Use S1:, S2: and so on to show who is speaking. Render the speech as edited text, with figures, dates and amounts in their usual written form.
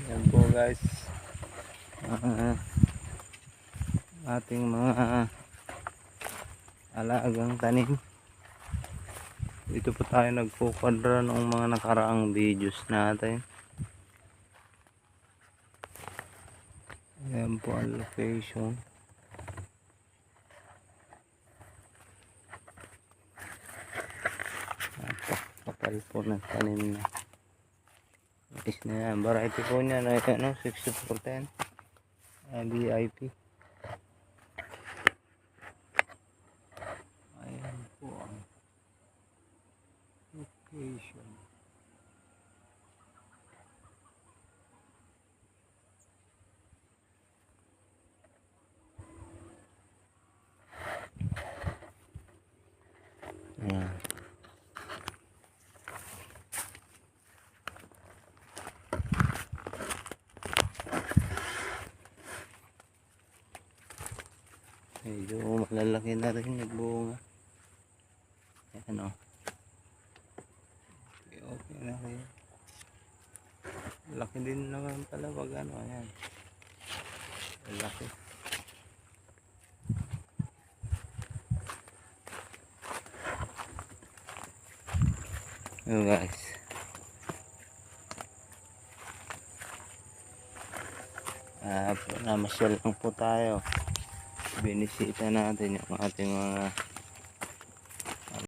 S1: Yan po guys, ating mga alagang tanim. Dito po tayo nagkukwadra ng mga nakaraang videos natin. Yan po ang location. Kapal po ng tanim na. Is na yan. Variety po niya na ito, 60/10 VIP. Ayan po ang location. Ayan. Medyo malalaki na rin nagbunga. Ayan o. Okay na rin. Laki din naman pala pag ano. Ayan. Laki. Ayan guys. Namasyal lang po tayo. Binisita natin yung ating mga